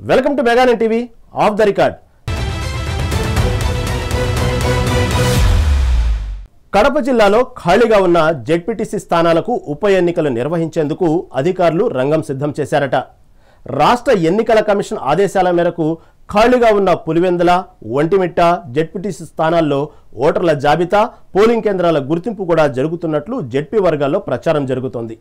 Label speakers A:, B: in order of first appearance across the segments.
A: Welcome to Meganet TV of the record. Kadapa జిల్లాలో ఖాళీగా ఉన్న జెడ్పీటీసీ స్థానాలకు ఉప ఎన్నికలు నిర్వహించేందుకు అధికారులు రంగం సిద్ధం చేశారట. రాష్ట్ర ఎన్నికల కమిషన్ ఆదేశాల మేరకు ఖాళీగా ఉన్న పులివెందుల, ఒంటిమిట్ట జెడ్పీటీసీ స్థానాల్లో ఓటర్ల జాబితా, పోలింగ్ కేంద్రాల గుర్తింపు కూడా జరుగుతున్నట్లు జెడ్పీ వర్గాల్లో ప్రచారం జరుగుతోంది.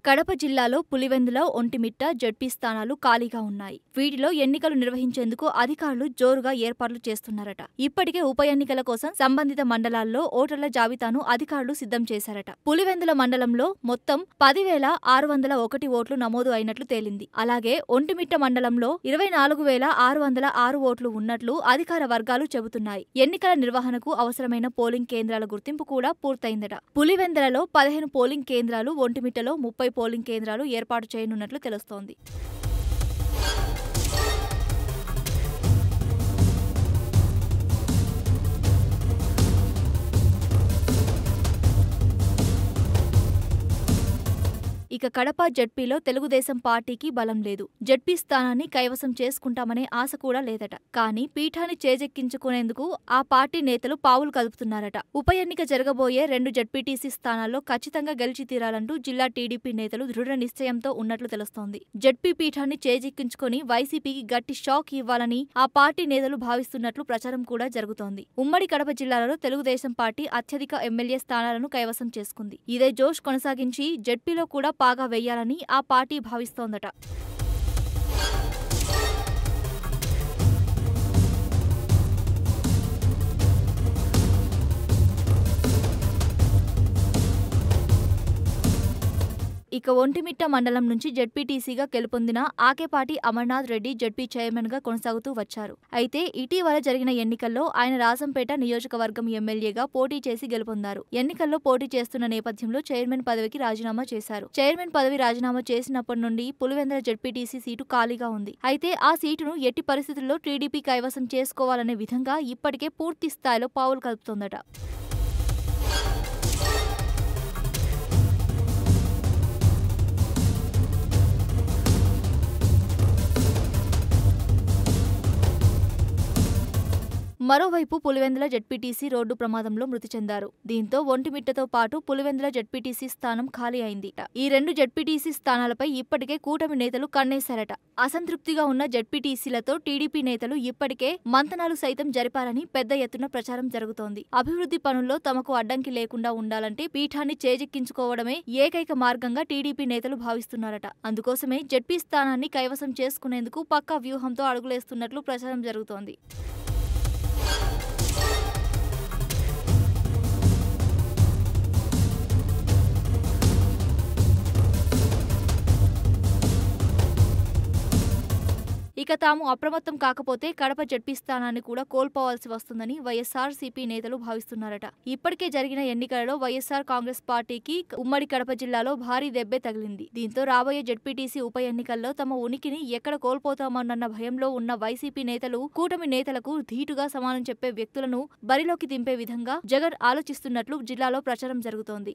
B: కడప జిల్లాలో పులివెందుల, ఒంటిమిట్ట జెడ్పీ స్థానాలు ఖాళీగా ఉన్నాయి. వీటిలో ఎన్నికలు నిర్వహించేందుకు అధికారులు జోరుగా ఏర్పాట్లు చేస్తున్నారట. ఇప్పటికే ఉప ఎన్నికల కోసం సంబంధిత మండలాల్లో ఓటర్ల జాబితాను అధికారులు సిద్ధం చేశారట. పులివెందుల మండలంలో మొత్తం 10,601 ఓట్లు నమోదు అయినట్లు తేలింది. అలాగే ఒంటిమిట్ట మండలంలో 24,606 ఓట్లు ఉన్నట్లు అధికార వర్గాలు చెబుతున్నాయి. ఎన్నికల నిర్వహణకు అవసరమైన పోలింగ్ కేంద్రాల గుర్తింపు కూడా పూర్తయిందట. పులివెందులలో 15 పోలింగ్ కేంద్రాలు, ఒంటిమిట్టలో 30 పోలింగ్ కేంద్రాలు ఏర్పాటు చేయనున్నట్లు తెలుస్తోంది. ఇక కడప జెడ్పీలో తెలుగుదేశం పార్టీకి బలం లేదు. జెడ్పీ స్థానాన్ని కైవసం చేసుకుంటామనే ఆశ కూడా లేదట. కానీ పీఠాన్ని చేజెక్కించుకునేందుకు ఆ పార్టీ నేతలు పావులు కదుపుతున్నారట. ఉప ఎన్నిక జరగబోయే 2 జెడ్పీటీసీ స్థానాల్లో ఖచ్చితంగా గెలిచి తీరాలంటూ జిల్లా టీడీపీ నేతలు దృఢ నిశ్చయంతో ఉన్నట్లు తెలుస్తోంది. జెడ్పీ పీఠాన్ని చేజెక్కించుకుని వైసీపీకి గట్టి షాక్ ఇవ్వాలని ఆ పార్టీ నేతలు భావిస్తున్నట్లు ప్రచారం కూడా జరుగుతోంది. ఉమ్మడి కడప జిల్లాలో తెలుగుదేశం పార్టీ అత్యధిక ఎమ్మెల్యే స్థానాలను కైవసం చేసుకుంది. ఇదే జోష్ కొనసాగించి జెడ్పీలో కూడా పాగా వేయాలని ఆ పార్టీ భావిస్తోందట. ఇక ఒంటిమిట్ట మండలం నుంచి జెడ్పీటీసీగా గెలుపొందిన ఆకేపాటి అమర్నాథ్ రెడ్డి జెడ్పీ చైర్మన్ గా కొనసాగుతూ వచ్చారు. అయితే ఇటీవల జరిగిన ఎన్నికల్లో ఆయన రాజంపేట నియోజకవర్గం ఎమ్మెల్యేగా పోటీ చేసి గెలుపొందారు. ఎన్నికల్లో పోటీ చేస్తున్న నేపథ్యంలో చైర్మన్ పదవికి రాజీనామా చేశారు. చైర్మన్ పదవి రాజీనామా చేసినప్పటి నుండి పులివెందుల జెడ్పీటీసీ సీటు ఖాళీగా ఉంది. అయితే ఆ సీటును ఎట్టి పరిస్థితుల్లో టీడీపీ కైవసం చేసుకోవాలనే విధంగా ఇప్పటికే పూర్తి స్థాయిలో పావులు కలుపుతోందట. మరోవైపు పులివెందుల జెడ్పీటీసీ రోడ్డు ప్రమాదంలో మృతి చెందారు. దీంతో ఒంటిమిట్టతో పాటు పులివెందుల జెడ్పీటీసీ స్థానం ఖాళీ అయింది. ఈ 2 జెడ్పీటీసీ స్థానాలపై ఇప్పటికే కూటమి నేతలు కన్నేశారట. అసంతృప్తిగా ఉన్న జెడ్పీటీసీలతో టీడీపీ నేతలు ఇప్పటికే మంతనాలు సైతం జరిపారని పెద్ద ఎత్తున ప్రచారం జరుగుతోంది. అభివృద్ధి పనుల్లో తమకు అడ్డంకి లేకుండా ఉండాలంటే పీఠాన్ని చేజెక్కించుకోవడమే ఏకైక మార్గంగా టీడీపీ నేతలు భావిస్తున్నారట. అందుకోసమే జెడ్పీ స్థానాన్ని కైవసం చేసుకునేందుకు పక్కా వ్యూహంతో అడుగులేస్తున్నట్లు ప్రచారం జరుగుతోంది. ఇక తాము అప్రమత్తం కాకపోతే కడప జెడ్పీ స్థానాన్ని కూడా కోల్పోవాల్సి వస్తుందని వైఎస్ఆర్సీపీ నేతలు భావిస్తున్నారట. ఇప్పటికే జరిగిన ఎన్నికలలో వైఎస్ఆర్ కాంగ్రెస్ పార్టీకి ఉమ్మడి కడప జిల్లాలో భారీ దెబ్బే తగిలింది. దీంతో రాబోయే జెడ్పీటీసీ ఉప ఎన్నికల్లో తమ ఉనికిని ఎక్కడ కోల్పోతామోనన్న భయంలో ఉన్న వైసీపీ నేతలు కూటమి నేతలకు ధీటుగా సమానం చెప్పే వ్యక్తులను బరిలోకి దింపే విధంగా జగన్ ఆలోచిస్తున్నట్లు జిల్లాలో ప్రచారం జరుగుతోంది.